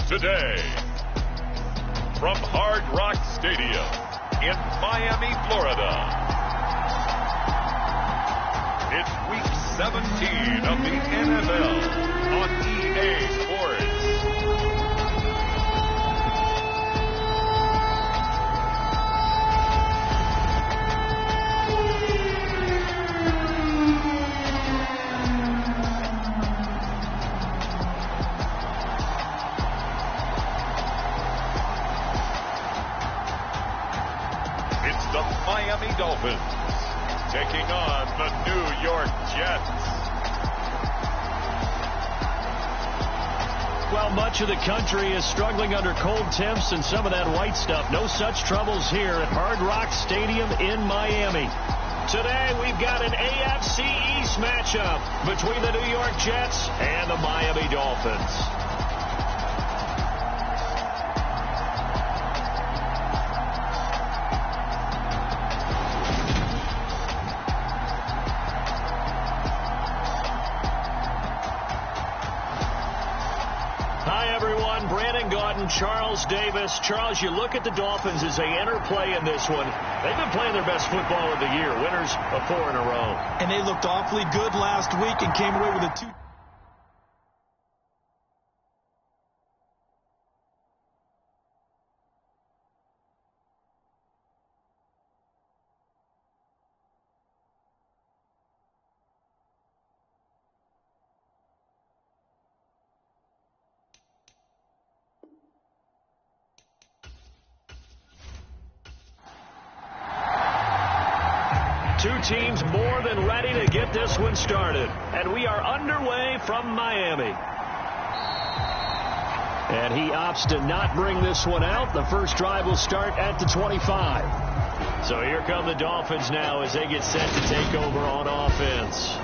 Today, from Hard Rock Stadium in Miami, Florida, it's Week 17 of the NFL on EA Sports. The Miami Dolphins taking on the New York Jets. Well, much of the country is struggling under cold temps and some of that white stuff. No such troubles here at Hard Rock Stadium in Miami. Today, we've got an AFC East matchup between the New York Jets and the Miami Dolphins. Charles Davis. Charles, you look at the Dolphins as they enter play in this one. They've been playing their best football of the year. Winners of 4 in a row. And they looked awfully good last week and came away with a 2. Two teams more than ready to get this one started. And we are underway from Miami. And he opts to not bring this one out. The first drive will start at the 25. So here come the Dolphins now as they get set to take over on offense.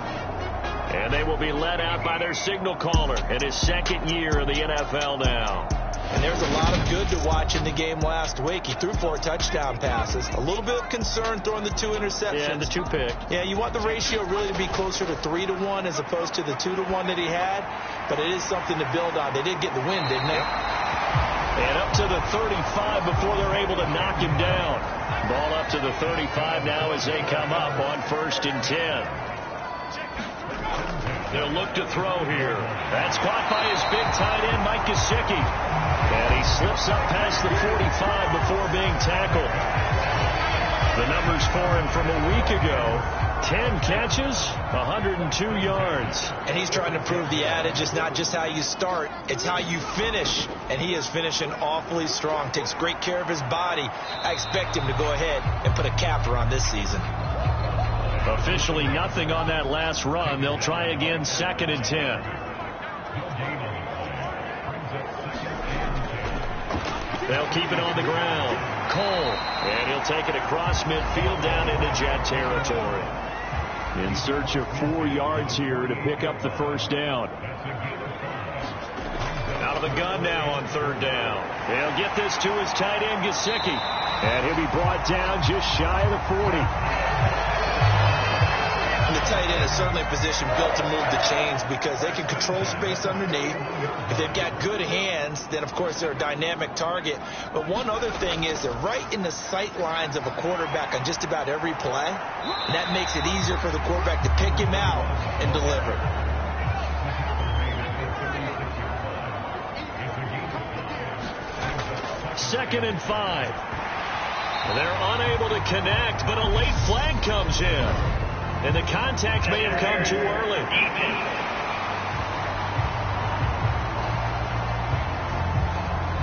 And they will be led out by their signal caller in his second year in the NFL now. And there's a lot of good to watch in the game last week. He threw 4 touchdown passes. A little bit of concern throwing the 2 interceptions. Yeah, and the 2 picks. Yeah, you want the ratio really to be closer to 3-to-1 as opposed to the 2-to-1 that he had. But it is something to build on. They did get the win, didn't they? And up to the 35 before they're able to knock him down. Ball up to the 35 now as they come up on 1st and 10. They'll look to throw here. That's caught by his big tight end, Mike Gesicki. And he slips up past the 45 before being tackled. The numbers for him from a week ago: 10 catches, 102 yards. And he's trying to prove the adage, it's not just how you start, it's how you finish. And he is finishing awfully strong, takes great care of his body. I expect him to go ahead and put a capper on this season. Officially nothing on that last run. They'll try again, 2nd and 10. They'll keep it on the ground. Cole. And he'll take it across midfield down into Jet territory. In search of 4 yards here to pick up the first down. Out of the gun now on 3rd down. They'll get this to his tight end, Gesicki. And he'll be brought down just shy of the 40. And the tight end is certainly a position built to move the chains because they can control space underneath. If they've got good hands, then of course they're a dynamic target. But one other thing is they're right in the sight lines of a quarterback on just about every play. And that makes it easier for the quarterback to pick him out and deliver. Second and 5. They're unable to connect, but a late flag comes in. And the contact may have come too early.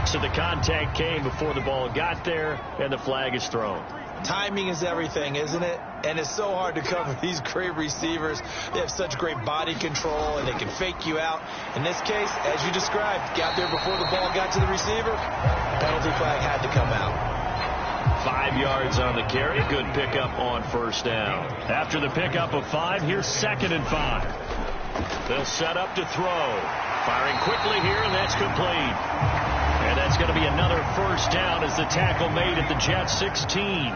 So the contact came before the ball got there, and the flag is thrown. Timing is everything, isn't it? And it's so hard to cover these great receivers. They have such great body control, and they can fake you out. In this case, as you described, got there before the ball got to the receiver. Penalty flag had to come out. 5 yards on the carry. Good pickup on 1st down. After the pickup of 5, here's 2nd and 5. They'll set up to throw. Firing quickly here, and that's complete. And that's going to be another 1st down as the tackle made at the Jets 16.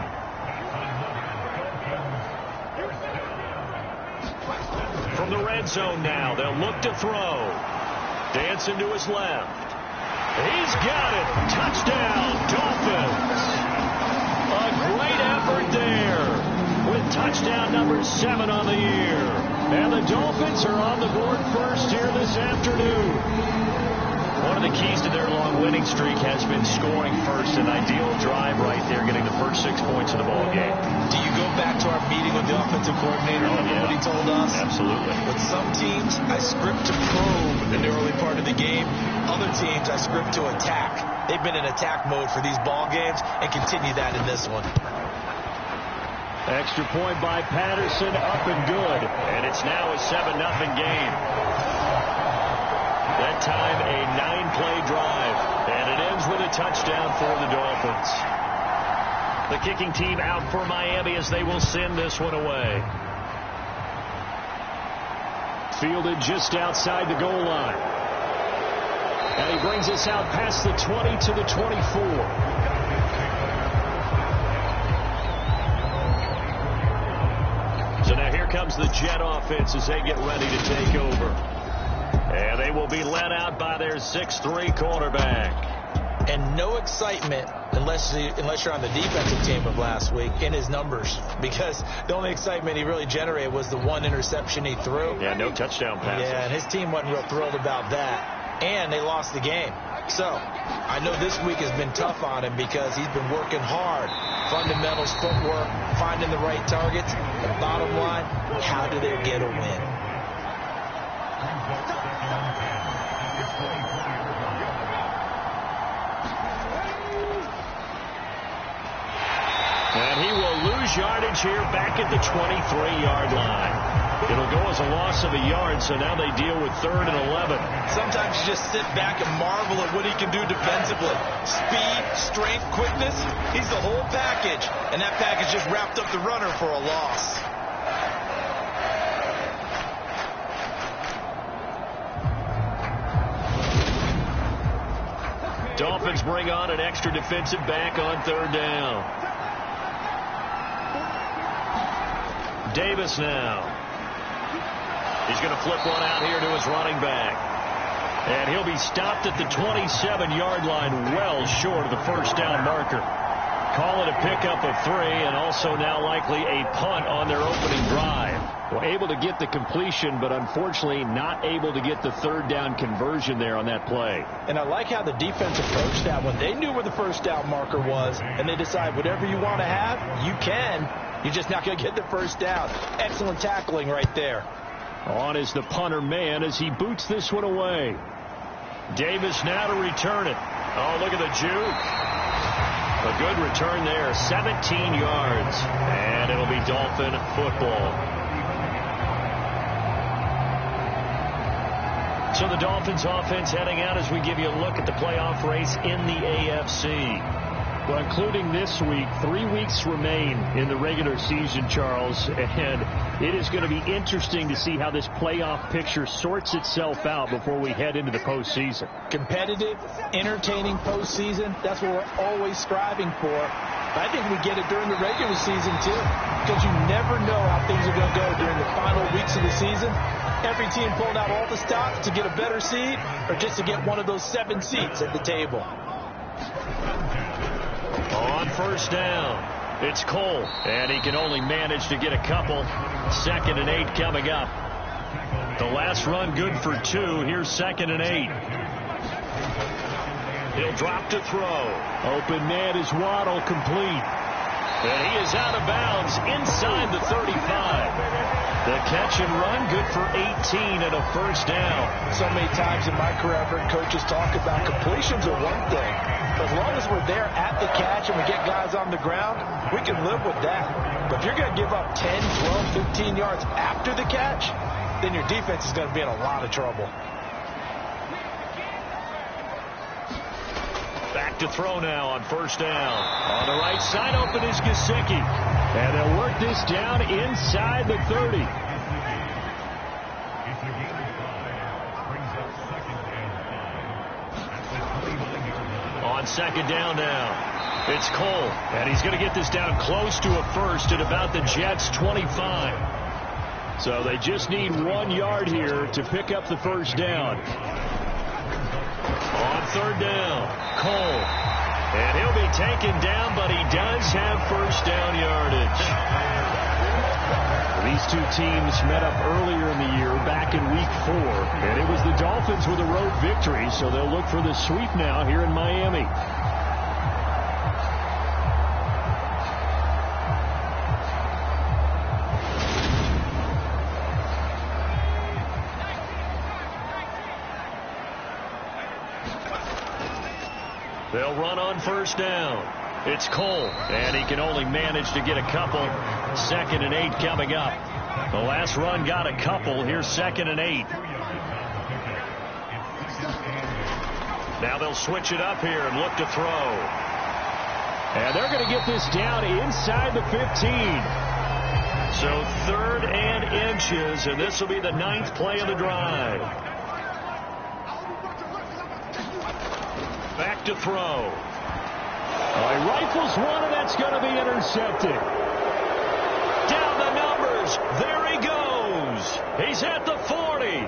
From the red zone now, they'll look to throw. Dancing to his left. He's got it. Touchdown, Dolphins. A great effort there with touchdown number 7 on the year. And the Dolphins are on the board first here this afternoon. One of the keys to their long winning streak has been scoring first. An ideal drive right there, getting the first 6 points of the ball game. Do you go back to our meeting with the offensive coordinator? Remember what he told us? Absolutely. With some teams, I script to probe in the early part of the game. Other teams, I script to attack. They've been in attack mode for these ball games and continue that in this one. Extra point by Patterson, up and good. And it's now a 7-0 game. That time a 9-play drive. And it ends with a touchdown for the Dolphins. The kicking team out for Miami as they will send this one away. Fielded just outside the goal line. And he brings us out past the 20 to the 24. So now here comes the Jet offense as they get ready to take over. And they will be led out by their 6'3" quarterback. And no excitement unless you're on the defensive team of last week in his numbers. Because the only excitement he really generated was the one interception he threw. Yeah, no touchdown passes. Yeah, and his team wasn't real thrilled about that. And they lost the game. So I know this week has been tough on him because he's been working hard. Fundamentals, footwork, finding the right targets. The bottom line, how do they get a win? And he will lose yardage here back at the 23-yard line. It'll go as a loss of a yard, so now they deal with 3rd and 11. Sometimes you just sit back and marvel at what he can do defensively. Speed, strength, quickness, he's the whole package. And that package just wrapped up the runner for a loss. Dolphins bring on an extra defensive back on 3rd down. Davis now. He's going to flip one out here to his running back. And he'll be stopped at the 27-yard line, well short of the first down marker. Call it a pickup of 3, and also now likely a punt on their opening drive. Well, able to get the completion, but unfortunately not able to get the 3rd down conversion there on that play. And I like how the defense approached that one. They knew where the first down marker was, and they decide whatever you want to have, you can. You're just not going to get the first down. Excellent tackling right there. On is the punter man as he boots this one away. Davis now to return it. Oh, look at the juke. A good return there, 17 yards. And it'll be Dolphin football. So the Dolphins offense heading out as we give you a look at the playoff race in the AFC. Well, including this week, 3 weeks remain in the regular season, Charles, and it is going to be interesting to see how this playoff picture sorts itself out before we head into the postseason. Competitive, entertaining postseason, that's what we're always striving for. But I think we get it during the regular season, too, because you never know how things are going to go during the final weeks of the season. Every team pulling out all the stops to get a better seed or just to get one of those 7 seats at the table. On 1st down, it's Cole, and he can only manage to get a couple. 2nd and 8 coming up. The last run good for 2. Here's 2nd and 8. He'll drop to throw. Open man is Waddle, complete. And he is out of bounds inside the 35. The catch and run good for 18 and a 1st down. So many times in my career I've heard coaches talk about completions are one thing. But as long as we're there at the catch and we get guys on the ground, we can live with that. But if you're going to give up 10, 12, 15 yards after the catch, then your defense is going to be in a lot of trouble. Back to throw now on 1st down. On the right side, open is Gesicki. And they'll work this down inside the 30. On 2nd down now, it's Cole. And he's going to get this down close to a first at about the Jets' 25. So they just need 1 yard here to pick up the 1st down. On third down. Cole. And he'll be taken down, but he does have first down yardage. These two teams met up earlier in the year, back in Week 4, and it was the Dolphins with a road victory, so they'll look for the sweep now here in Miami. They'll run on first down. It's Cole, and he can only manage to get a couple. 2nd and 8 coming up. The last run got a couple. Here's 2nd and 8. Now they'll switch it up here and look to throw. And they're going to get this down inside the 15. So 3rd and inches, and this will be the 9th play of the drive. Back to throw. He rifles one, and that's going to be intercepted. Down the numbers. There he goes. He's at the 40,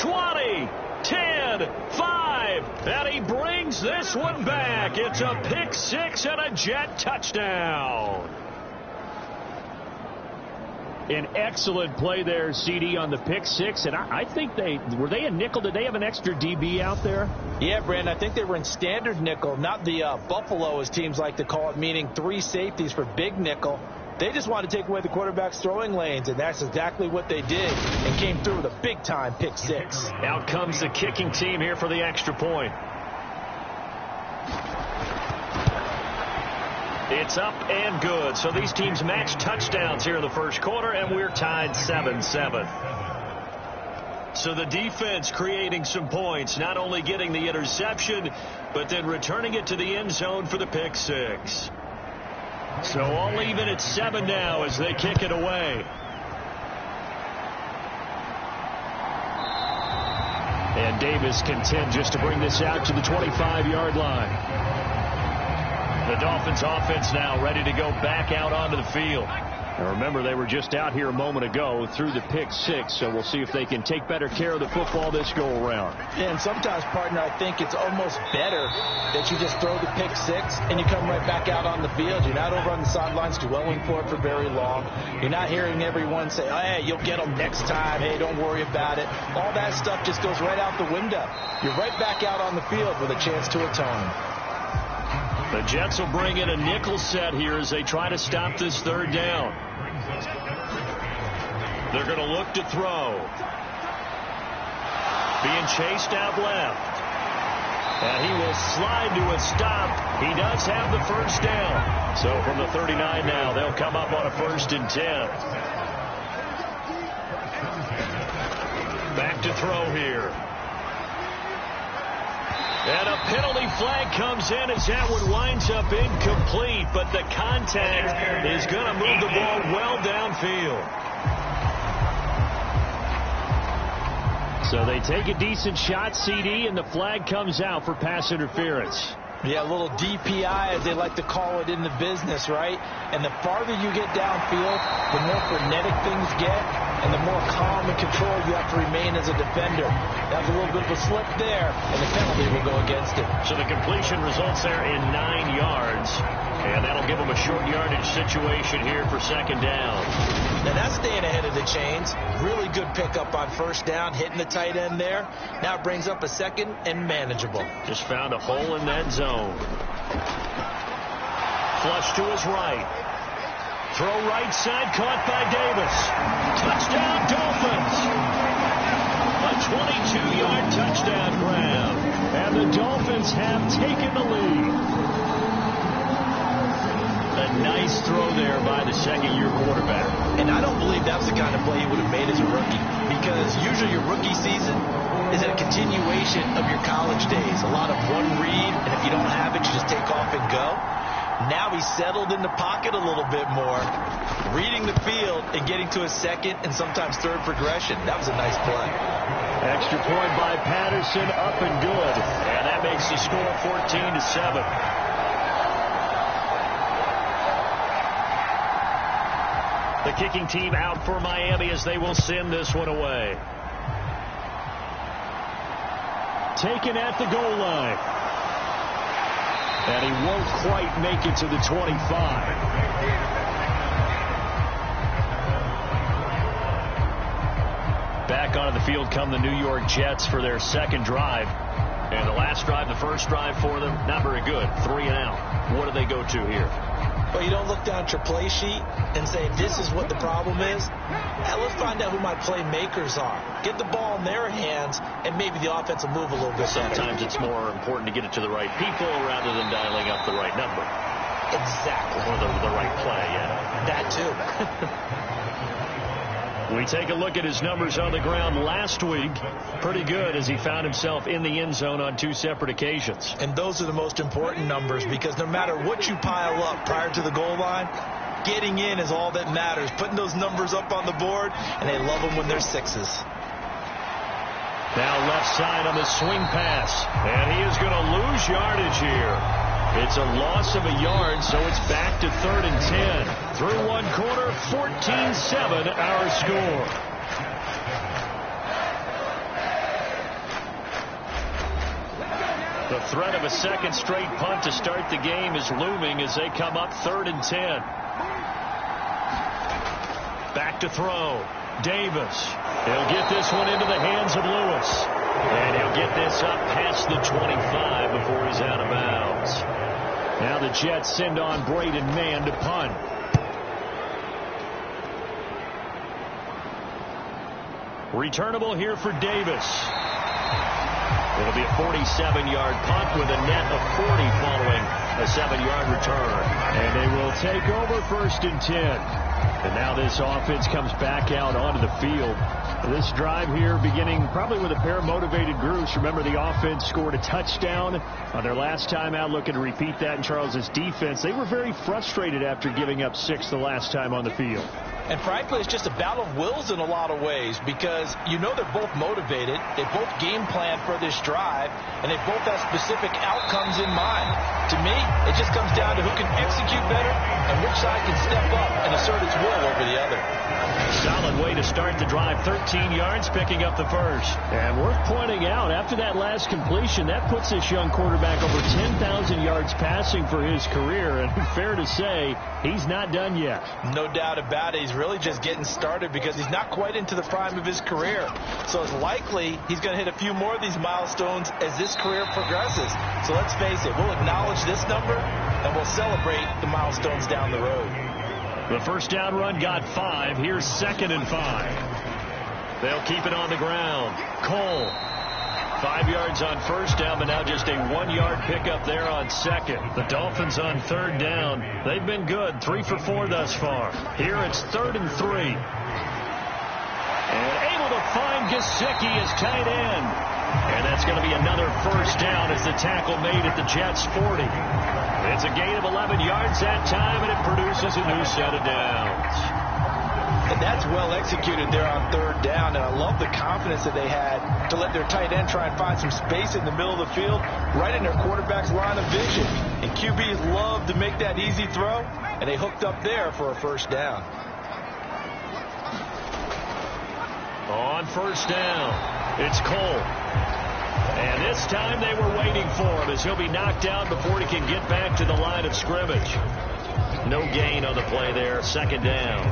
20, 10, 5, and he brings this one back. It's a pick six and a Jet touchdown. An excellent play there, CD, on the pick six. And I think were they a nickel? Did they have an extra DB out there? Yeah, Brandon, I think they were in standard nickel, not the Buffalo, as teams like to call it, meaning 3 safeties for big nickel. They just wanted to take away the quarterback's throwing lanes, and that's exactly what they did, and came through with a big-time pick six. Out comes the kicking team here for the extra point. It's up and good. So these teams match touchdowns here in the first quarter, and we're tied 7-7. So the defense creating some points, not only getting the interception, but then returning it to the end zone for the pick six. So all even at 7 now as they kick it away. And Davis content just to bring this out to the 25-yard line. The Dolphins offense now ready to go back out onto the field. And remember, they were just out here a moment ago through the pick six, so we'll see if they can take better care of the football this go-around. Yeah, and sometimes, partner, I think it's almost better that you just throw the pick six and you come right back out on the field. You're not over on the sidelines dwelling for it for very long. You're not hearing everyone say, oh, hey, you'll get them next time. Hey, don't worry about it. All that stuff just goes right out the window. You're right back out on the field with a chance to atone. The Jets will bring in a nickel set here as they try to stop this third down. They're going to look to throw. Being chased out left. And he will slide to a stop. He does have the first down. So from the 39 now, they'll come up on a 1st and 10. Back to throw here. And a penalty flag comes in as that one winds up incomplete, but the contact is going to move the ball well downfield. So they take a decent shot, CD, and the flag comes out for pass interference. Yeah, a little DPI, as they like to call it in the business, right? And the farther you get downfield, the more frenetic things get, and the more calm and control you have to remain as a defender. That was a little bit of a slip there, and the penalty will go against it. So the completion results there in 9 yards, and that'll give them a short yardage situation here for 2nd down. Now that's staying ahead of the chains. Really good pickup on 1st down, hitting the tight end there. Now it brings up a 2nd and manageable. Just found a hole in that zone. Flush to his right. Throw right side, caught by Davis. Touchdown, Dolphins. A 22-yard touchdown grab. And the Dolphins have taken the lead. A nice throw there by the 2nd-year quarterback. And I don't believe that was the kind of play he would have made as a rookie, because usually your rookie season is a continuation of your college days. A lot of one read, and if you don't have it, you just take off and go. Now he's settled in the pocket a little bit more, reading the field and getting to a 2nd and sometimes 3rd progression. That was a nice play. Extra point by Patterson, up and good. And that makes the score 14-7. The kicking team out for Miami as they will send this one away. taken at the goal line. And he won't quite make it to the 25. Back onto the field come the New York Jets for their second drive. And the last drive, the first drive for them, not very good. 3 and out. What do they go to here? Well, you don't look down at your play sheet and say, this is what the problem is. Now, let's find out who my playmakers are. Get the ball in their hands, and maybe the offense will move a little bit better. Sometimes it's more important to get it to the right people rather than dialing up the right number. Exactly. Or the right play, yeah. That too. We take a look at his numbers on the ground last week. Pretty good as he found himself in the end zone on 2 separate occasions. And those are the most important numbers because no matter what you pile up prior to the goal line, getting in is all that matters. Putting those numbers up on the board, and they love them when they're 6s. Now left side on the swing pass. And he is going to lose yardage here. It's a loss of a yard, so it's back to 3rd and 10. Through one quarter, 14-7 our score. The threat of a second straight punt to start the game is looming as they come up 3rd and 10. Back to throw. Davis. He'll get this one into the hands of Lewis. And he'll get this up past the 25 before he's out of bounds. Now the Jets send on Braden Mann to punt. Returnable here for Davis. It'll be a 47-yard punt with a net of 40 following a 7-yard return. And they will take over 1st and 10. And now this offense comes back out onto the field. This drive here beginning probably with a pair of motivated groups. Remember, the offense scored a touchdown on their last time out, looking to repeat that in Charles's defense. They were very frustrated after giving up 6 the last time on the field. And frankly, it's just a battle of wills in a lot of ways because you know they're both motivated. They both game plan for this drive, and they both have specific outcomes in mind. To me, it just comes down to who can execute better and which side can step up and assert its will over the other. Solid way to start the drive. 13 yards, picking up the first. And worth pointing out, after that last completion, that puts this young quarterback over 10,000 yards passing for his career. And fair to say, he's not done yet. No doubt about it. He's really just getting started because he's not quite into the prime of his career. So it's likely he's going to hit a few more of these milestones as this career progresses. So let's face it, we'll acknowledge this number and we'll celebrate the milestones down the road. The first down run got 5. Here's 2nd and 5. They'll keep it on the ground. Cole. 5 yards on first down, but now just a 1-yard pickup there on 2nd. The Dolphins on 3rd down. They've been good. 3 for 4 thus far. Here it's 3rd and 3. And able to find Gesicki as tight end. And that's going to be another first down as the tackle made at the Jets' 40. It's a gain of 11 yards that time, and it produces a new set of downs. And that's well executed there on 3rd down, and I love the confidence that they had to let their tight end try and find some space in the middle of the field, right in their quarterback's line of vision. And QBs love to make that easy throw, and they hooked up there for a first down. On first down, it's Cole. And this time they were waiting for him as he'll be knocked out before he can get back to the line of scrimmage. No gain on the play there. 2nd down.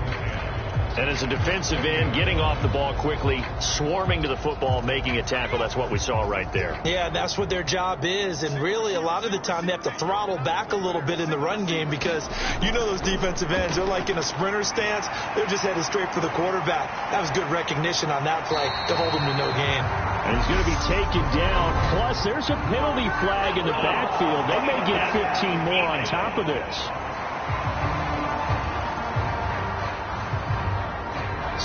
And as a defensive end, getting off the ball quickly, swarming to the football, making a tackle, that's what we saw right there. Yeah, that's what their job is. And really, a lot of the time, they have to throttle back a little bit in the run game because you know those defensive ends, they're like in a sprinter stance. They're just headed straight for the quarterback. That was good recognition on that play to hold him to no gain. And he's going to be taken down. Plus, there's a penalty flag in the backfield. They may get 15 more on top of this.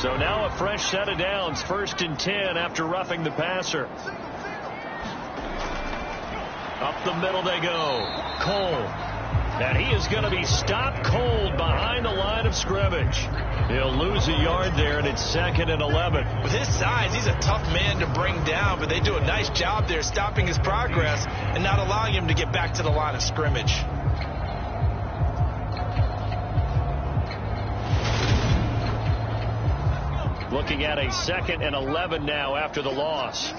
So now a fresh set of downs. 1st and 10 after roughing the passer. Up the middle they go. Cole. And he is going to be stopped cold behind the line of scrimmage. He'll lose a yard there, and it's 2nd and 11. With his size, he's a tough man to bring down, but they do a nice job there stopping his progress and not allowing him to get back to the line of scrimmage. Looking at a 2nd and 11 now after the loss.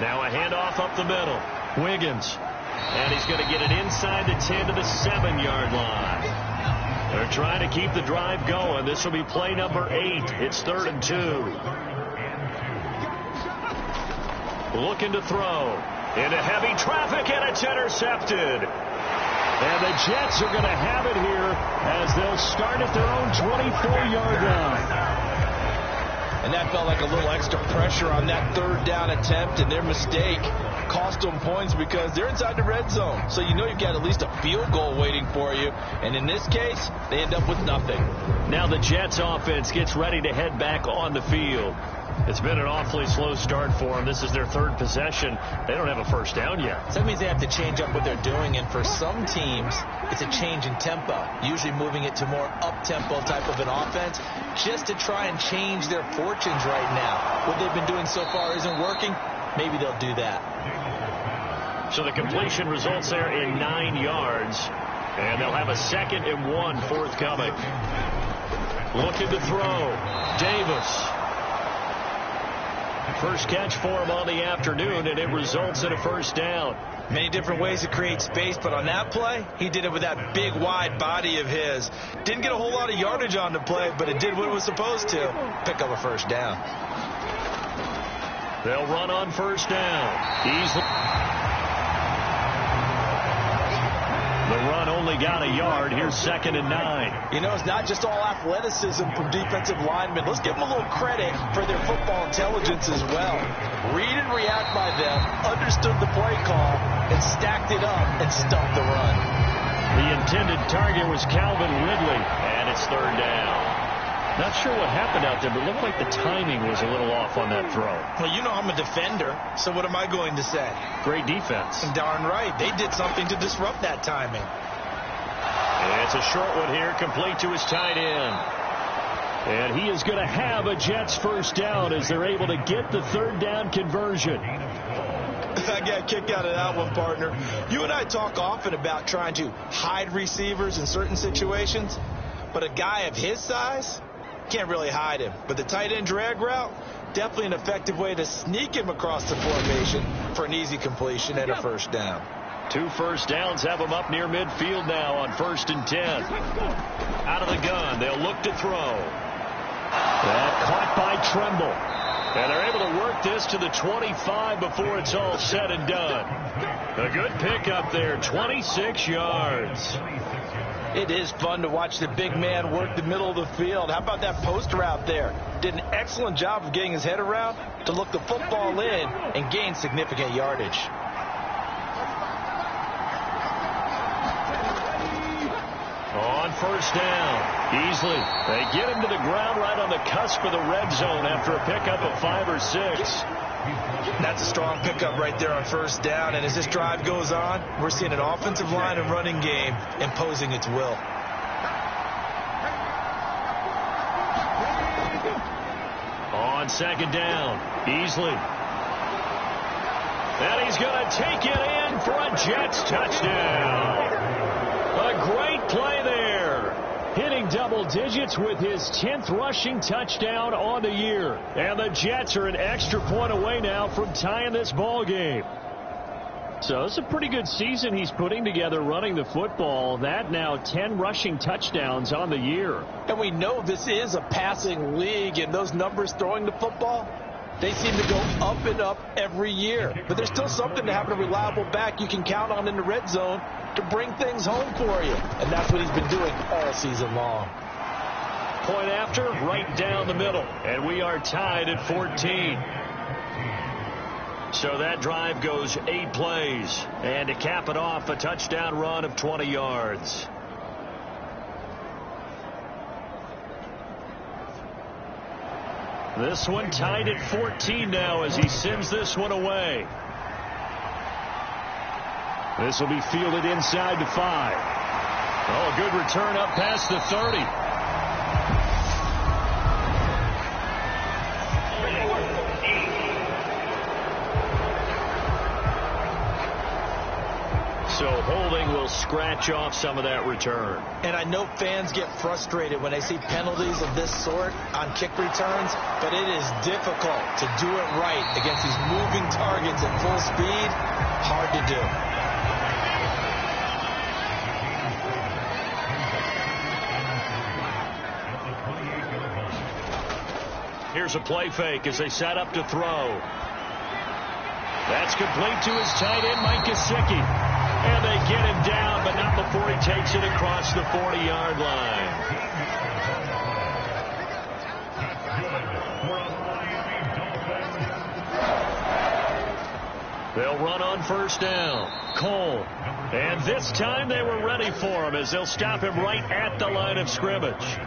Now a handoff up the middle. Wiggins. And he's going to get it inside the 10 to the 7-yard line. They're trying to keep the drive going. This will be play number 8. It's 3rd and 2. Looking to throw. Into heavy traffic, and it's intercepted. And the Jets are going to have it here as they'll start at their own 24-yard line. And that felt like a little extra pressure on that 3rd down attempt, and their mistake cost them points because they're inside the red zone. So you know you've got at least a field goal waiting for you. And in this case, they end up with nothing. Now the Jets offense gets ready to head back on the field. It's been an awfully slow start for them. This is their 3rd possession. They don't have a first down yet. So that means they have to change up what they're doing, and for some teams, it's a change in tempo, usually moving it to more up-tempo type of an offense, just to try and change their fortunes right now. What they've been doing so far isn't working. Maybe they'll do that. So the completion results there in 9 yards, and they'll have a 2nd and 1 forthcoming. Looking to throw. Davis. First catch for him on the afternoon, and it results in a first down. Many different ways to create space, but on that play, he did it with that big, wide body of his. Didn't get a whole lot of yardage on the play, but it did what it was supposed to. Pick up a first down. They'll run on first down. The run only got a yard. Here's 2nd and 9. You know, it's not just all athleticism from defensive linemen. Let's give them a little credit for their football intelligence as well. Read and react by them, understood the play call, and stacked it up and stuffed the run. The intended target was Calvin Ridley, and it's 3rd down. Not sure what happened out there, but it looked like the timing was a little off on that throw. Well, you know I'm a defender, so what am I going to say? Great defense. Darn right. They did something to disrupt that timing. And it's a short one here, complete to his tight end. And he is going to have a Jets first down as they're able to get the 3rd down conversion. I got a kick out of that one, partner. You and I talk often about trying to hide receivers in certain situations, but a guy of his size can't really hide him. But the tight end drag route, definitely an effective way to sneak him across the formation for an easy completion and a first down. 2 first downs have them up near midfield now on 1st and 10. Out of the gun, they'll look to throw. That caught by Tremble. And they're able to work this to the 25 before it's all said and done. A good pickup there, 26 yards. It is fun to watch the big man work the middle of the field. How about that post route there? Did an excellent job of getting his head around to look the football in and gain significant yardage. On first down, Easley. They get him to the ground right on the cusp of the red zone after a pickup of 5 or 6. That's a strong pickup right there on first down. And as this drive goes on, we're seeing an offensive line and running game imposing its will. On 2nd down, Easley. And he's going to take it in for a Jets touchdown. A great play there. Hitting double digits with his 10th rushing touchdown on the year. And the Jets are an extra point away now from tying this ball game. So it's a pretty good season he's putting together running the football. That now 10 rushing touchdowns on the year. And we know this is a passing league, and those numbers throwing the football, they seem to go up and up every year. But there's still something to having a reliable back you can count on in the red zone to bring things home for you. And that's what he's been doing all season long. Point after, right down the middle. And we are tied at 14. So that drive goes 8 plays. And to cap it off, a touchdown run of 20 yards. This one tied at 14 now as he sends this one away. This will be fielded inside to 5. Oh, a good return up past the 30. So So holding will scratch off some of that return. And I know fans get frustrated when they see penalties of this sort on kick returns, but it is difficult to do it right against these moving targets at full speed. Hard to do. Here's a play fake as they set up to throw. That's complete to his tight end, Mike Gesicki. And they get him down, but not before he takes it across the 40-yard line. They'll run on first down. Cole. And this time they were ready for him as they'll stop him right at the line of scrimmage.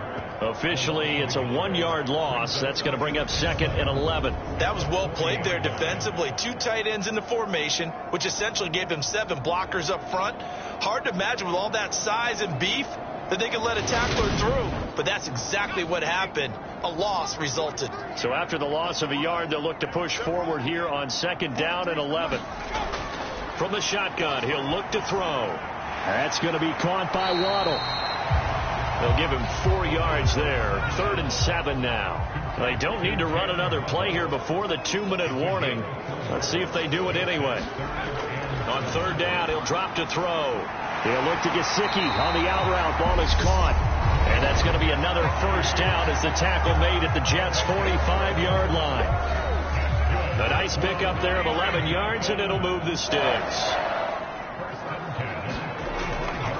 Officially, it's a 1-yard loss. That's going to bring up 2nd and 11. That was well played there defensively. 2 tight ends in the formation, which essentially gave him 7 blockers up front. Hard to imagine with all that size and beef that they could let a tackler through. But that's exactly what happened. A loss resulted. So after the loss of a yard, they'll look to push forward here on 2nd down and 11. From the shotgun, he'll look to throw. That's going to be caught by Waddle. They'll give him 4 yards there. 3rd and 7 now. They don't need to run another play here before the 2-minute warning. Let's see if they do it anyway. On 3rd down, he'll drop to throw. He'll look to Gesicki on the out route. Ball is caught. And that's going to be another 1st down as the tackle made at the Jets' 45-yard line. A nice pickup there of 11 yards, and it'll move the sticks.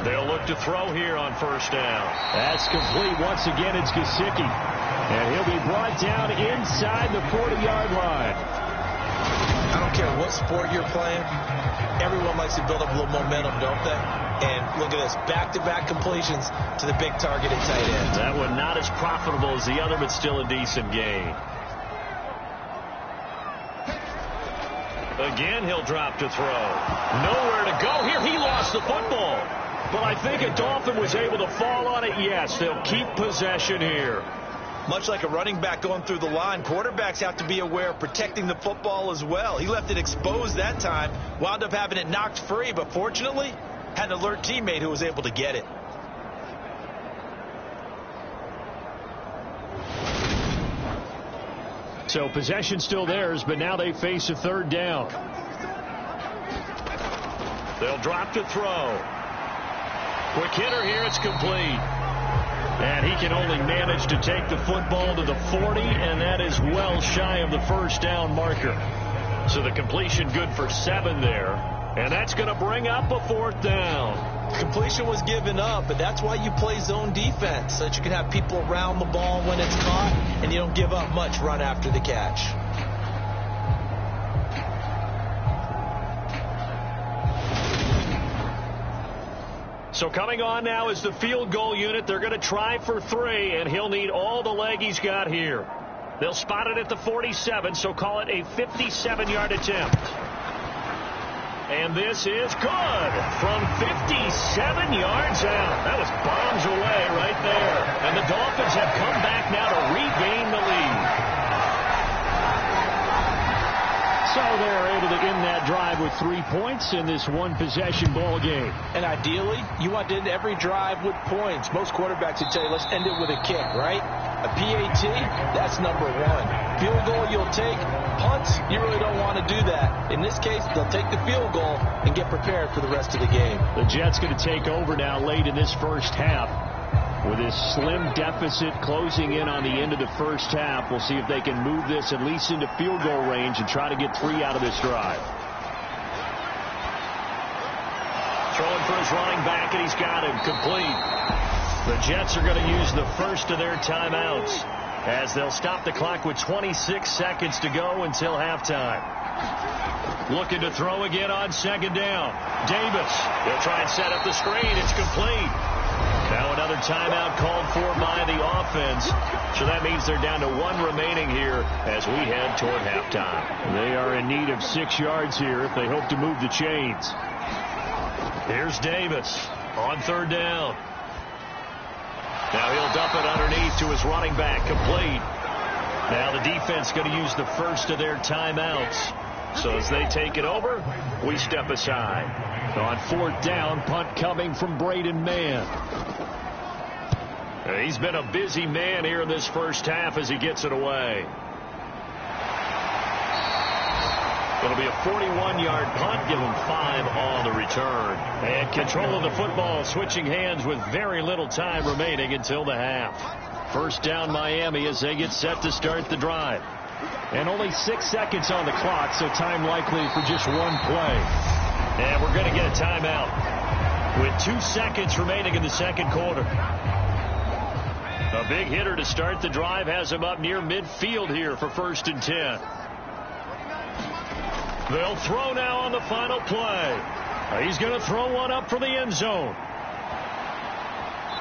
They'll look to throw here on 1st down. That's complete. Once again, it's Gesicki. And he'll be brought down inside the 40-yard line. I don't care what sport you're playing. Everyone likes to build up a little momentum, don't they? And look at this. Back-to-back completions to the big target at tight end. That one not as profitable as the other, but still a decent gain. Again, he'll drop to throw. Nowhere to go here. He lost the football. But I think a Dolphin was able to fall on it. Yes, they'll keep possession here. Much like a running back going through the line, quarterbacks have to be aware of protecting the football as well. He left it exposed that time, wound up having it knocked free, but fortunately, had an alert teammate who was able to get it. So possession still theirs, but now they face a 3rd down. They'll drop to throw. Quick hitter here, it's complete. And he can only manage to take the football to the 40, and that is well shy of the 1st down marker. So the completion good for 7 there. And that's going to bring up a 4th down. Completion was given up, but that's why you play zone defense, so that you can have people around the ball when it's caught, and you don't give up much run after the catch. So coming on now is the field goal unit. They're going to try for 3, and he'll need all the leg he's got here. They'll spot it at the 47, so call it a 57-yard attempt. And this is good from 57 yards out. That was bombs away right there. And the Dolphins have come back now to regain the lead. So they're able to end that drive with 3 points in this 1-possession ball game. And ideally, you want to end every drive with points. Most quarterbacks would tell you, let's end it with a kick, right? A PAT, that's number 1. Field goal you'll take. Punts, you really don't want to do that. In this case, they'll take the field goal and get prepared for the rest of the game. The Jets going to take over now late in this 1st half. With this slim deficit closing in on the end of the 1st half, we'll see if they can move this at least into field goal range and try to get 3 out of this drive. Throwing for his running back, and he's got him complete. The Jets are going to use the first of their timeouts as they'll stop the clock with 26 seconds to go until halftime. Looking to throw again on 2nd down. Davis, he'll try and set up the screen. It's complete. Now another timeout called for by the offense. So that means they're down to 1 remaining here as we head toward halftime. They are in need of 6 yards here if they hope to move the chains. Here's Davis on 3rd down. Now he'll dump it underneath to his running back, complete. Now the defense going to use the first of their timeouts. So as they take it over, we step aside. On 4th down, punt coming from Braden Mann. He's been a busy man here in this first half as he gets it away. It'll be a 41-yard punt. Give him 5 on the return. And control of the football, switching hands with very little time remaining until the half. First down Miami as they get set to start the drive. And only 6 seconds on the clock, so time likely for just one play. And we're going to get a timeout with 2 seconds remaining in the second quarter. A big hitter to start the drive has him up near midfield here for 1st and 10. They'll throw now on the final play. He's going to throw one up for the end zone.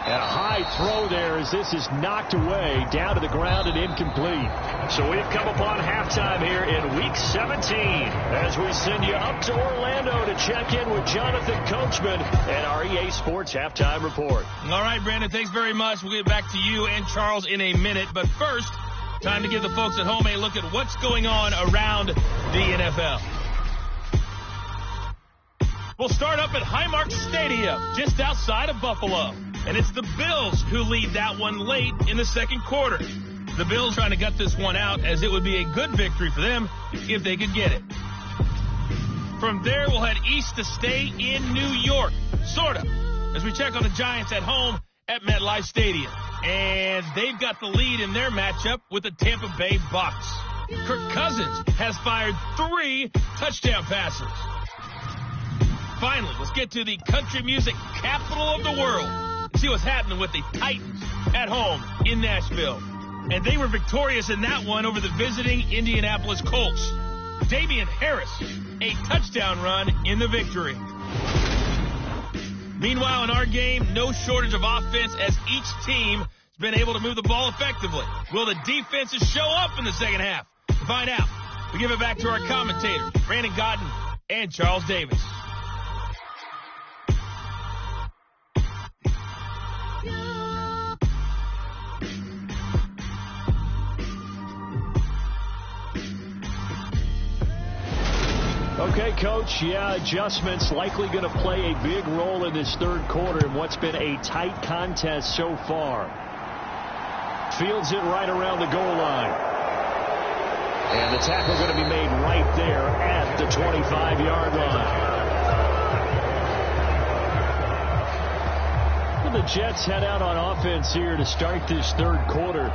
And a high throw there as this is knocked away down to the ground and incomplete. So we've come upon halftime here in Week 17 as we send you up to Orlando to check in with Jonathan Coachman and our EA Sports Halftime Report. All right, Brandon, thanks very much. We'll get back to you and Charles in a minute. But first, time to give the folks at home a look at what's going on around the NFL. We'll start up at Highmark Stadium, just outside of Buffalo. And it's the Bills who lead that one late in the second quarter. The Bills trying to gut this one out as it would be a good victory for them if they could get it. From there, we'll head east to stay in New York, sort of, as we check on the Giants at home at MetLife Stadium. And they've got the lead in their matchup with the Tampa Bay Bucs. Kirk Cousins has fired 3 touchdown passes. Finally, let's get to the country music capital of the world. See what's happening with the Titans at home in Nashville. And they were victorious in that one over the visiting Indianapolis Colts. Damian Harris, a touchdown run in the victory. Meanwhile, in our game, no shortage of offense as each team has been able to move the ball effectively. Will the defenses show up in the second half? To find out, we give it back to our commentators, Brandon Godden and Charles Davis. Okay, Coach, adjustments likely going to play a big role in this third quarter in what's been a tight contest so far. Fields it right around the goal line. And the tackle going to be made right there at the 25-yard line. Well, the Jets head out on offense here to start this third quarter.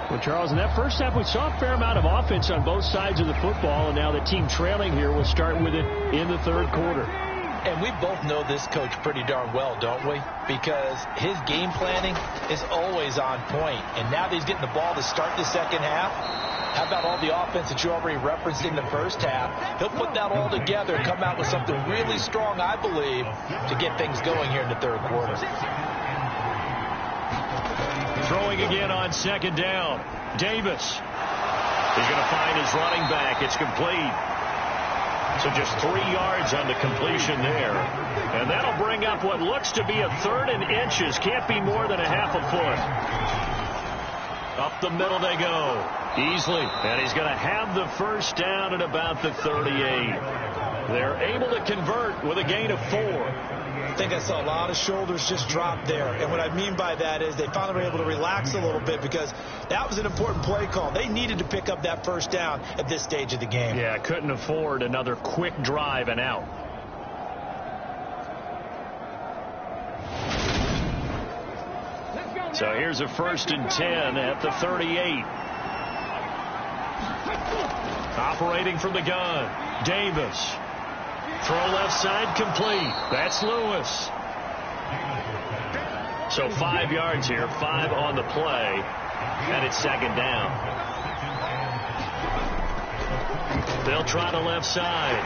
Well, Charles, in that first half, we saw a fair amount of offense on both sides of the football, and now the team trailing here will start with it in the third quarter. And we both know this coach pretty darn well, don't we? Because his game planning is always on point. And now that he's getting the ball to start the second half, how about all the offense that you already referenced in the first half? He'll put that all together and come out with something really strong, I believe, to get things going here in the third quarter. Throwing again on second down. Davis. He's going to find his running back. It's complete. So just 3 yards on the completion there. And that'll bring up what looks to be a 3rd and inches. Can't be more than a half a foot. Up the middle they go. Easily. And he's going to have the first down at about the 38. They're able to convert with a gain of 4. I think I saw a lot of shoulders just drop there. And what I mean by that is they finally were able to relax a little bit because that was an important play call. They needed to pick up that first down at this stage of the game. Yeah, couldn't afford another quick drive and out. So here's a 1st and 10 at the 38. Operating from the gun, Davis. Throw left side complete. That's Lewis. So 5 yards here, 5 on the play, and it's second down. They'll try the left side.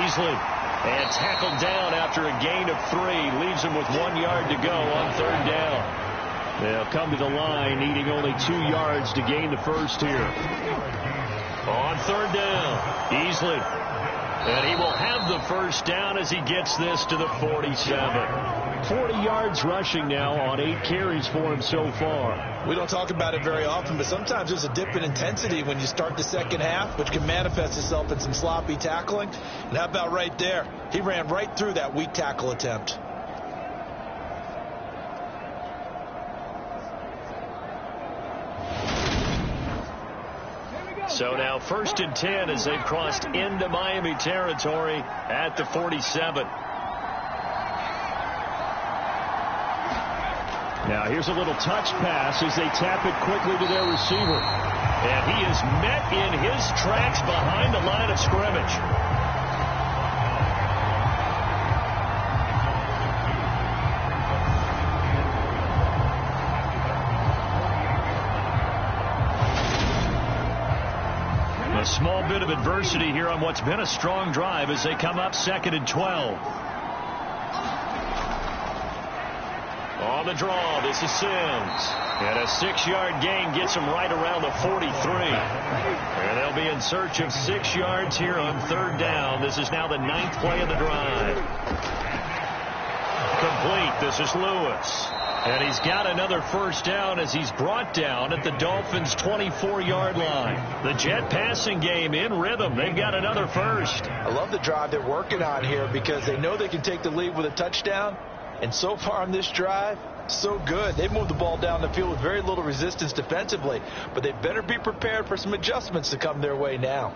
Easily. And tackled down after a gain of 3. Leaves him with 1 yard to go on third down. They'll come to the line needing only 2 yards to gain the first here. On third down. Beasley. And he will have the first down as he gets this to the 47. 40 yards rushing now on 8 carries for him so far. We don't talk about it very often, but sometimes there's a dip in intensity when you start the second half, which can manifest itself in some sloppy tackling. And how about right there? He ran right through that weak tackle attempt. So now 1st and 10 as they've crossed into Miami territory at the 47. Now here's a little touch pass as they tap it quickly to their receiver. And he is met in his tracks behind the line of scrimmage. A small bit of adversity here on what's been a strong drive as they come up 2nd and 12. On the draw, this is Sims. And a 6-yard gain gets him right around the 43. And they'll be in search of 6 yards here on 3rd down. This is now the 9th play of the drive. Complete. This is Lewis. And he's got another first down as he's brought down at the Dolphins' 24-yard line. The Jet passing game in rhythm. They've got another first. I love the drive they're working on here because they know they can take the lead with a touchdown. And so far on this drive, so good. They've moved the ball down the field with very little resistance defensively. But they better be prepared for some adjustments to come their way now.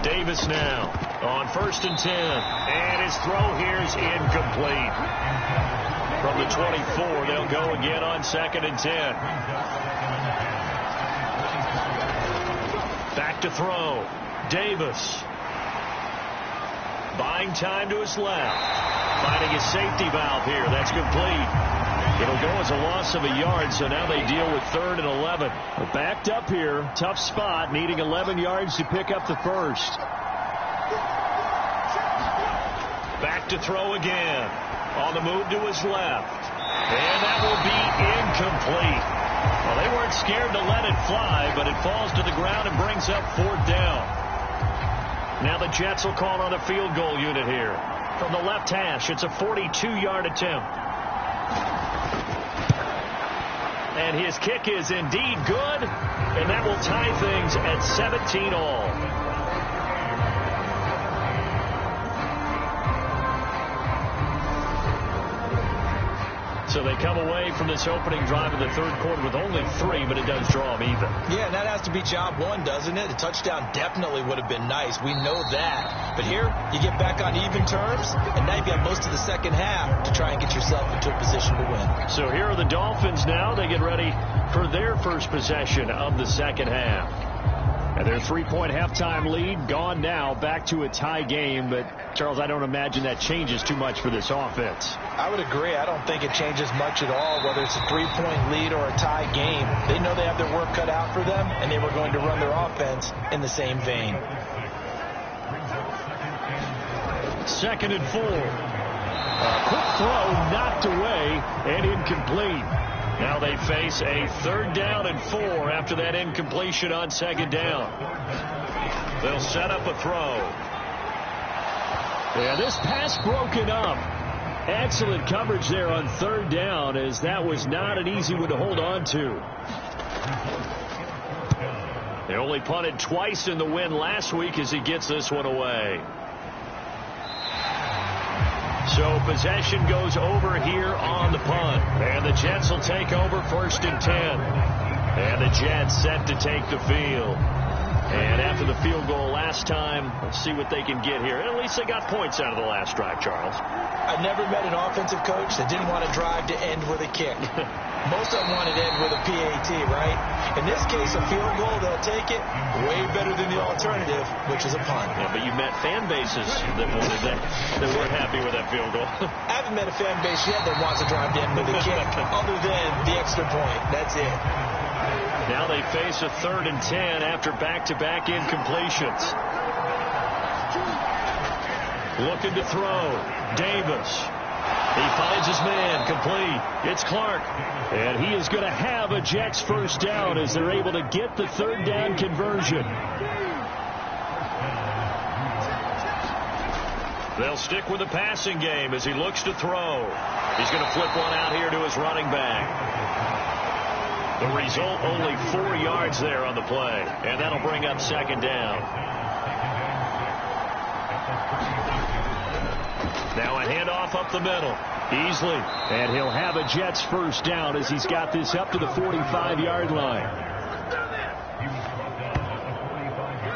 Davis now on 1st and 10. And his throw here is incomplete. From the 24, they'll go again on 2nd and 10. Back to throw. Davis. Buying time to his left. Finding his safety valve here. That's complete. It'll go as a loss of a yard, so now they deal with 3rd and 11. Well, backed up here. Tough spot, needing 11 yards to pick up the first. Back to throw again. On the move to his left. And that will be incomplete. Well, they weren't scared to let it fly, but it falls to the ground and brings up 4th down. Now the Jets will call on a field goal unit here. From the left hash, it's a 42-yard attempt. And his kick is indeed good, and that will tie things at 17 all. So they come away from this opening drive in the 3rd quarter with only 3, but it does draw them even. Yeah, and that has to be job 1, doesn't it? A touchdown definitely would have been nice. We know that. But here, you get back on even terms, and now you've got most of the second half to try and get yourself into a position to win. So here are the Dolphins now. They get ready for their first possession of the second half. And their 3-point halftime lead gone now, back to a tie game. But, Charles, I don't imagine that changes too much for this offense. I would agree. I don't think it changes much at all, whether it's a 3-point lead or a tie game. They know they have their work cut out for them, and they were going to run their offense in the same vein. 2nd and 4. A quick throw knocked away and incomplete. Now they face a 3rd down and 4 after that incompletion on 2nd down. They'll set up a throw. Yeah, this pass broken up. Excellent coverage there on 3rd down, as that was not an easy one to hold on to. They only punted twice in the win last week as he gets this one away. So possession goes over here on the punt. And the Jets will take over 1st and 10. And the Jets set to take the field. And after the field goal last time, let's see what they can get here. At least they got points out of the last drive, Charles. I've never met an offensive coach that didn't want to drive to end with a kick. Most of them wanted to end with a PAT, right? In this case, a field goal, they'll take it way better than the alternative, which is a punt. Yeah, but you met fan bases that wanted that weren't happy with that field goal. I haven't met a fan base yet that wants to drive to end with a kick, other than the extra point. That's it. Now they face a 3rd and 10 after back-to-back incompletions. Looking to throw. Davis. He finds his man. Complete. It's Clark. And he is going to have a Jets first down as they're able to get the 3rd down conversion. They'll stick with the passing game as he looks to throw. He's going to flip one out here to his running back. The result, only 4 yards there on the play. And that'll bring up 2nd down. Now a handoff up the middle. Easily. And he'll have a Jets first down as he's got this up to the 45-yard line.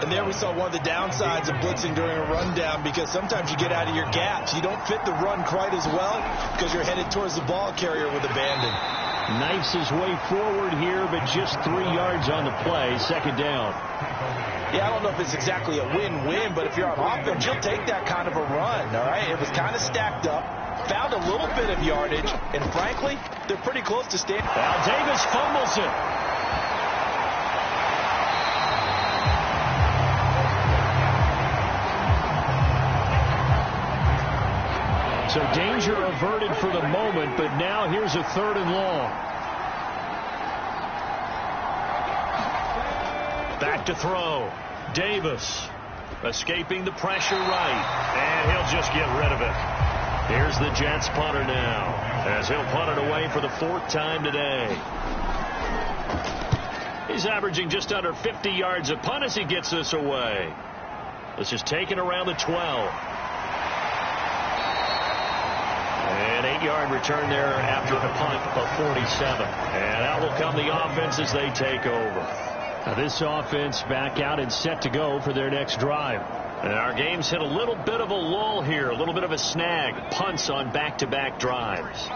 And there we saw one of the downsides of blitzing during a rundown, because sometimes you get out of your gaps. You don't fit the run quite as well because you're headed towards the ball carrier with abandon. Knifes his way forward here, but just 3 yards on the play. 2nd down. Yeah, I don't know if it's exactly a win-win, but if you're on offense, you'll take that kind of a run, all right? It was kind of stacked up, found a little bit of yardage, and frankly, they're pretty close to standing. Now Davis fumbles it. So danger averted for the moment, but now here's a 3rd and long. Back to throw. Davis escaping the pressure right, and he'll just get rid of it. Here's the Jets punter now, as he'll punt it away for the 4th time today. He's averaging just under 50 yards a punt as he gets this away. This is taken around the 12. An 8-yard return there after the punt of 47. And out will come the offense as they take over. Now this offense back out and set to go for their next drive. And our game's hit a little bit of a lull here, a little bit of a snag. Punts on back-to-back drives.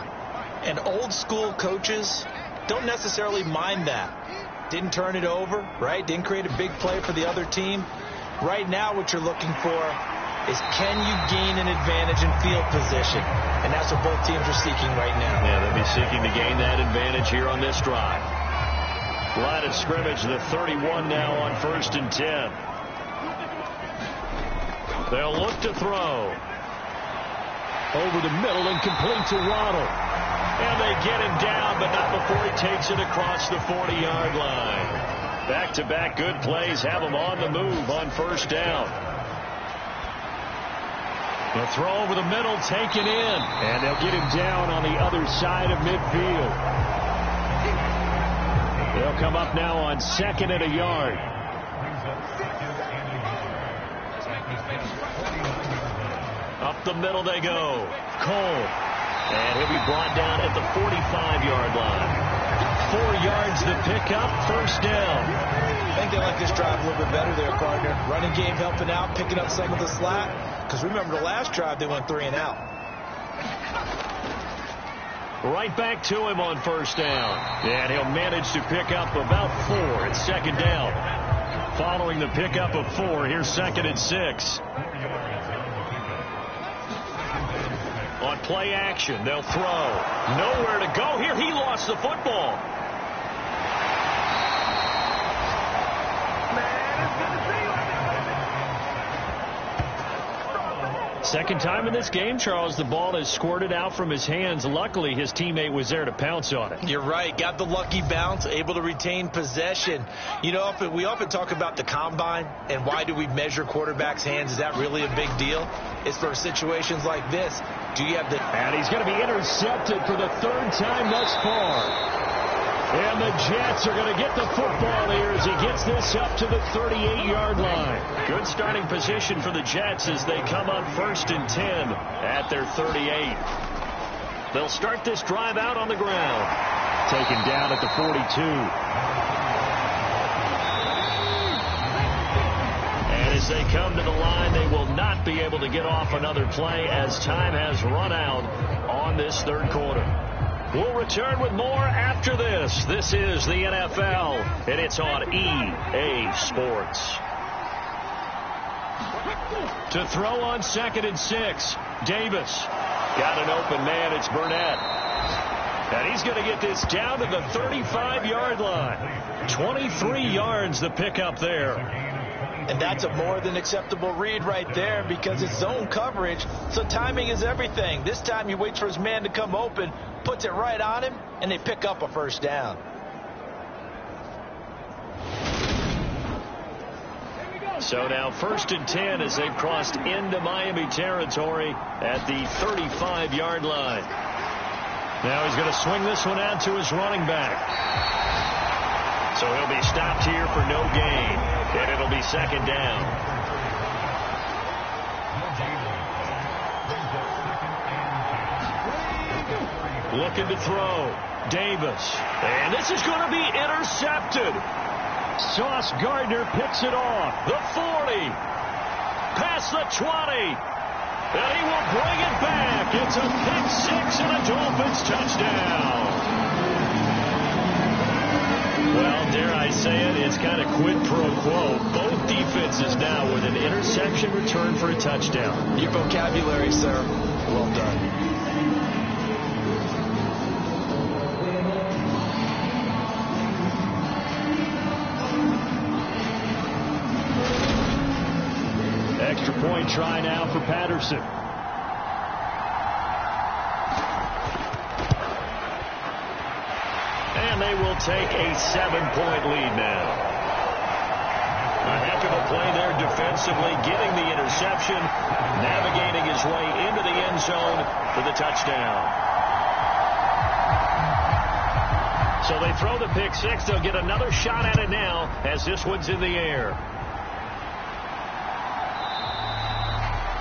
And old school coaches don't necessarily mind that. Didn't turn it over, right? Didn't create a big play for the other team. Right now what you're looking for is, can you gain an advantage in field position? And that's what both teams are seeking right now. Yeah, they'll be seeking to gain that advantage here on this drive. Line of scrimmage, the 31 now on 1st and 10. They'll look to throw. Over the middle and complete to Waddle. And they get him down, but not before he takes it across the 40-yard line. Back-to-back good plays have him on the move on 1st down. The throw over the middle, taken in. And they'll get him down on the other side of midfield. They'll come up now on 2nd and a yard. Up the middle they go. Cole. And he'll be brought down at the 45-yard line. 4 yards to pick up, 1st down. I think they like this drive a little bit better there, partner. Running game helping out, picking up some of the slack. Because remember the last drive, they went 3 and out. Right back to him on 1st down. And he'll manage to pick up about 4. It's 2nd down. Following the pickup of 4, here's 2nd and 6. On play action, they'll throw. Nowhere to go here. He lost the football. Second time in this game, Charles, the ball has squirted out from his hands. Luckily, his teammate was there to pounce on it. You're right. Got the lucky bounce, able to retain possession. You know, we often talk about the combine and why do we measure quarterbacks' hands. Is that really a big deal? It's for situations like this. Do you have the... And he's going to be intercepted for the 3rd time thus far. And the Jets are going to get the football here as he gets this up to the 38-yard line. Good starting position for the Jets as they come up 1st and 10 at their 38. They'll start this drive out on the ground. Taken down at the 42. they come to the line. They will not be able to get off another play as time has run out on this third quarter. We'll return with more after this. This is the NFL, and it's on EA Sports. To throw on 2nd and 6, Davis. Got an open man. It's Burnett. And he's going to get this down to the 35-yard line. 23 yards the pickup there. And that's a more than acceptable read right there because it's zone coverage, so timing is everything. This time he waits for his man to come open, puts it right on him, and they pick up a first down. So now 1st and 10 as they've crossed into Miami territory at the 35-yard line. Now he's going to swing this one out to his running back. So he'll be stopped here for no gain, and it'll be 2nd down. Looking to throw. Davis. And this is going to be intercepted. Sauce Gardner picks it off. The 40. Past the 20. And he will bring it back. It's a pick 6 and a Dolphins touchdown. Well, dare I say it, it's kind of quid pro quo. Both defenses now with an interception return for a touchdown. Your vocabulary, sir. Well done. Extra point try now for Patterson. And they will take a 7-point lead now. A heck of a play there defensively, getting the interception, navigating his way into the end zone for the touchdown. So they throw the pick 6. They'll get another shot at it now as this one's in the air.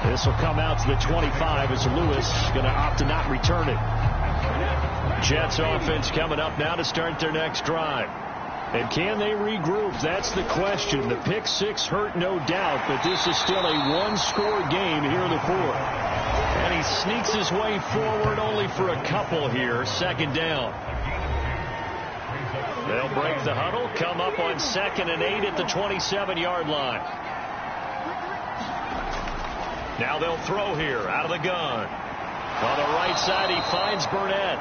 This will come out to the 25 as Lewis going to opt to not return it. Jets offense coming up now to start their next drive. And can they regroup? That's the question. The pick 6 hurt, no doubt, but this is still a one-score game here in the fourth. And he sneaks his way forward only for a couple here. 2nd down. They'll break the huddle, come up on 2nd and 8 at the 27-yard line. Now they'll throw here out of the gun. On the right side, he finds Burnett.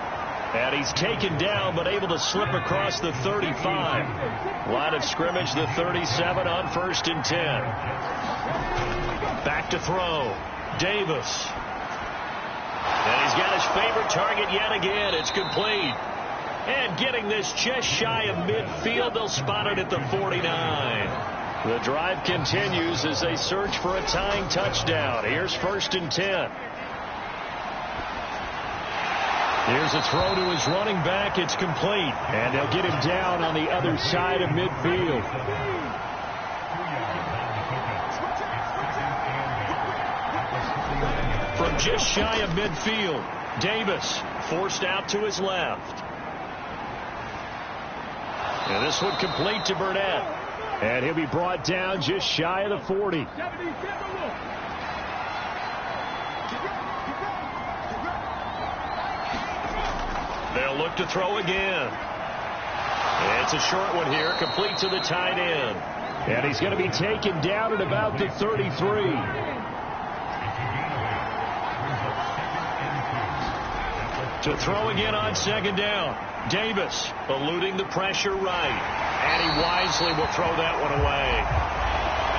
And he's taken down, but able to slip across the 35. Line of scrimmage, the 37 on 1st and 10. Back to throw. Davis. And he's got his favorite target yet again. It's complete. And getting this just shy of midfield, they'll spot it at the 49. The drive continues as they search for a tying touchdown. Here's 1st and 10. Here's a throw to his running back. It's complete. And they'll get him down on the other side of midfield. From just shy of midfield, Davis forced out to his left. And this one complete to Burnett. And he'll be brought down just shy of the 40. They'll look to throw again. It's a short one here, complete to the tight end. And he's going to be taken down at about the 33. To throw again on 2nd down. Davis eluding the pressure right. And he wisely will throw that one away.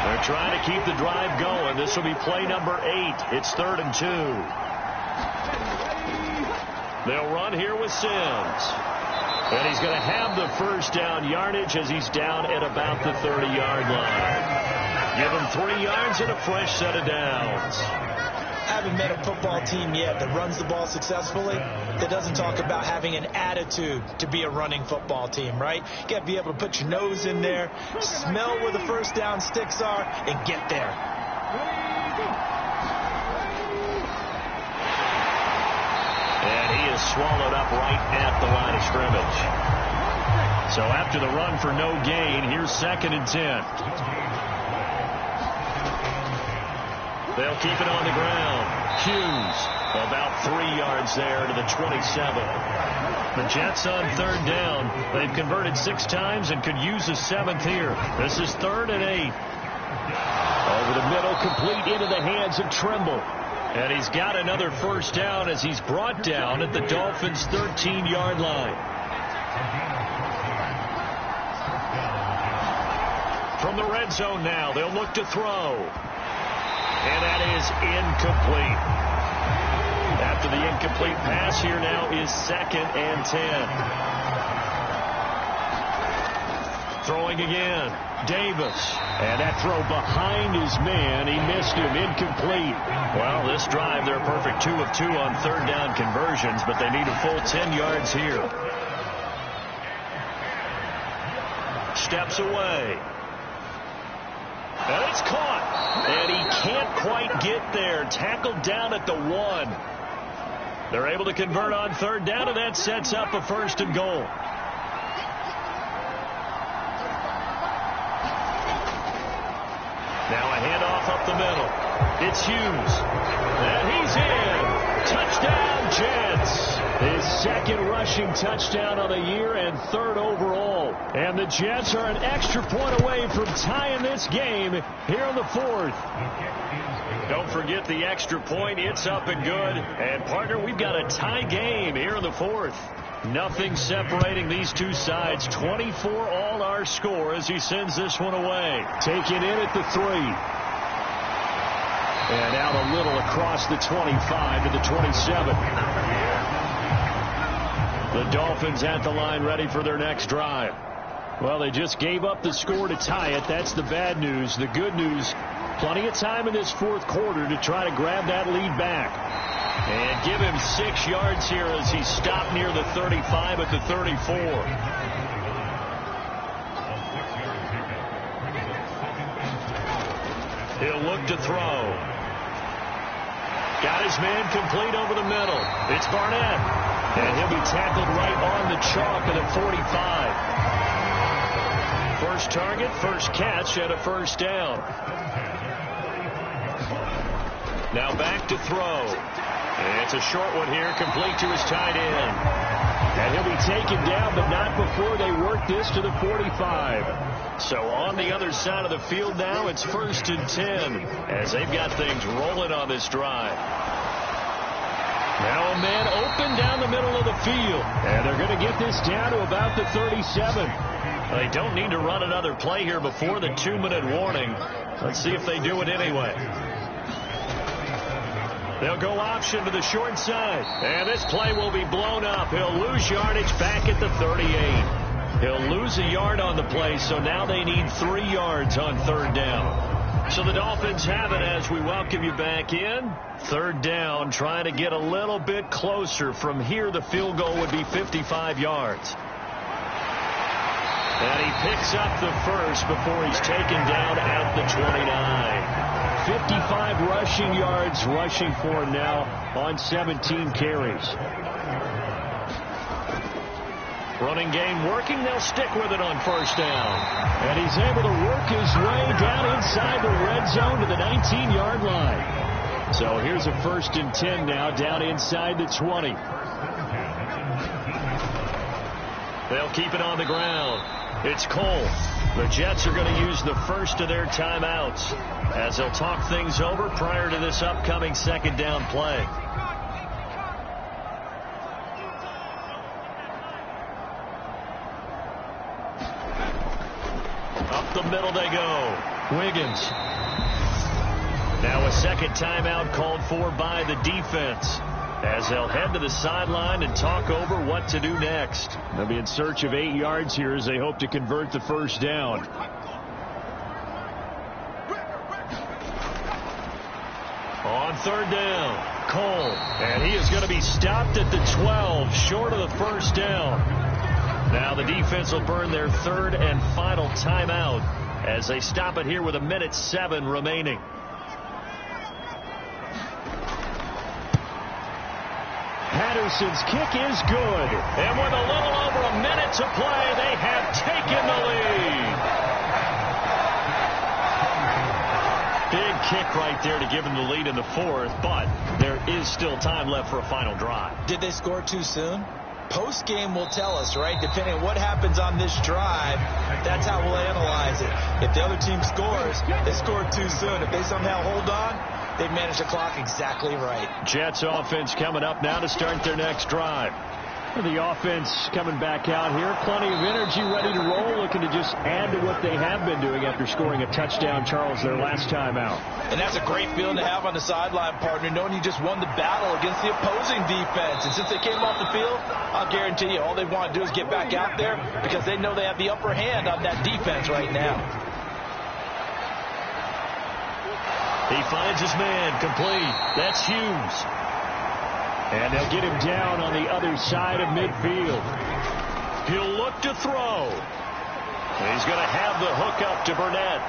They're trying to keep the drive going. This will be play number 8. It's 3rd and 2. They'll run here with Sims. And he's going to have the first down yardage as he's down at about the 30-yard line. Give him 3 yards and a fresh set of downs. I haven't met a football team yet that runs the ball successfully that doesn't talk about having an attitude to be a running football team, right? You got to be able to put your nose in there, smell where the first down sticks are, and get there. And he is swallowed up right at the line of scrimmage. So after the run for no gain, here's 2nd and 10. They'll keep it on the ground. Hughes about 3 yards there to the 27. The Jets on third down. They've converted 6 times and could use a 7th here. This is 3rd and 8. Over the middle, complete into the hands of Trimble. And he's got another first down as he's brought down at the Dolphins' 13-yard line. From the red zone now, they'll look to throw. And that is incomplete. After the incomplete pass, here now is 2nd and 10. Throwing again. Davis. And that throw behind his man. He missed him. Incomplete. Well, this drive, they're a perfect 2 of 2 on third down conversions, but they need a full 10 yards here. Steps away. And it's caught. And he can't quite get there. Tackled down at the 1. They're able to convert on third down, and that sets up a 1st and goal. Now a handoff up the middle. It's Hughes. And he's in. Touchdown, Jets. His 2nd rushing touchdown of the year and 3rd overall. And the Jets are an extra point away from tying this game here in the 4th. Don't forget the extra point. It's up and good. And, partner, we've got a tie game here in the 4th. Nothing separating these two sides. 24 all our score as he sends this one away. Taken in at the 3. And out a little across the 25 to the 27. The Dolphins at the line ready for their next drive. Well, they just gave up the score to tie it. That's the bad news. The good news, plenty of time in this 4th quarter to try to grab that lead back. And give him 6 yards here as he stopped near the 35 at the 34. He'll look to throw. Got his man complete over the middle. It's Barnett. And he'll be tackled right on the chalk at the 45. First target, first catch, and a 1st down. Now back to throw. And it's a short one here, complete to his tight end. And he'll be taken down, but not before they work this to the 45. So on the other side of the field now, it's 1st and 10 as they've got things rolling on this drive. Now a man open down the middle of the field. And they're going to get this down to about the 37. They don't need to run another play here before the 2-minute warning. Let's see if they do it anyway. They'll go option to the short side. And this play will be blown up. He'll lose yardage back at the 38. He'll lose a yard on the play, so now they need 3 yards on third down. So the Dolphins have it as we welcome you back in. Third down, trying to get a little bit closer. From here, the field goal would be 55 yards. And he picks up the first before he's taken down at the 29. 55 rushing yards rushing for him now on 17 carries. Running game working. They'll stick with it on first down. And he's able to work his way down inside the red zone to the 19-yard line. So here's a 1st and 10 now down inside the 20. They'll keep it on the ground. It's Cole. The Jets are going to use the first of their timeouts as they'll talk things over prior to this upcoming 2nd down play. Up the middle they go. Wiggins. Now a 2nd timeout called for by the defense as they'll head to the sideline and talk over what to do next. They'll be in search of 8 yards here as they hope to convert the first down. On third down, Cole. And he is going to be stopped at the 12, short of the first down. Now the defense will burn their 3rd and final timeout as they stop it here with 1:07 remaining. Patterson's kick is good. And with a little over a minute to play, they have taken the lead. Big kick right there to give them the lead in the fourth, but there is still time left for a final drive. Did they score too soon? Post-game will tell us, right? Depending on what happens on this drive, that's how we'll analyze it. If the other team scores, they scored too soon. If they somehow hold on, they've managed the clock exactly right. Jets offense coming up now to start their next drive. The offense coming back out here. Plenty of energy, ready to roll, looking to just add to what they have been doing after scoring a touchdown, Charles, their last time out. And that's a great feeling to have on the sideline, partner, knowing you just won the battle against the opposing defense. And since they came off the field, I'll guarantee you all they want to do is get back out there because they know they have the upper hand on that defense right now. He finds his man complete. That's Hughes. And they'll get him down on the other side of midfield. He'll look to throw. He's going to have the hook up to Burnett.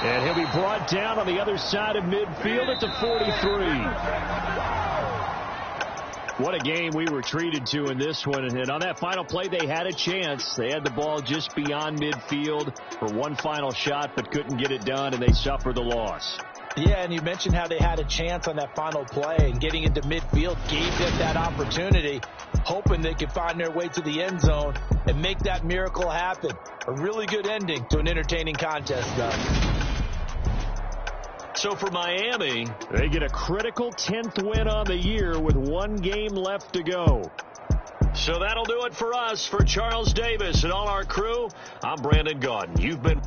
And he'll be brought down on the other side of midfield at the 43. What a game we were treated to in this one. And on that final play, they had a chance. They had the ball just beyond midfield for one final shot, but couldn't get it done, and they suffered the loss. Yeah, and you mentioned how they had a chance on that final play, and getting into midfield gave them that opportunity, hoping they could find their way to the end zone and make that miracle happen. A really good ending to an entertaining contest, Doug. So for Miami, they get a critical 10th win on the year with one game left to go. So that'll do it for us. For Charles Davis and all our crew, I'm Brandon Gaudin. You've been...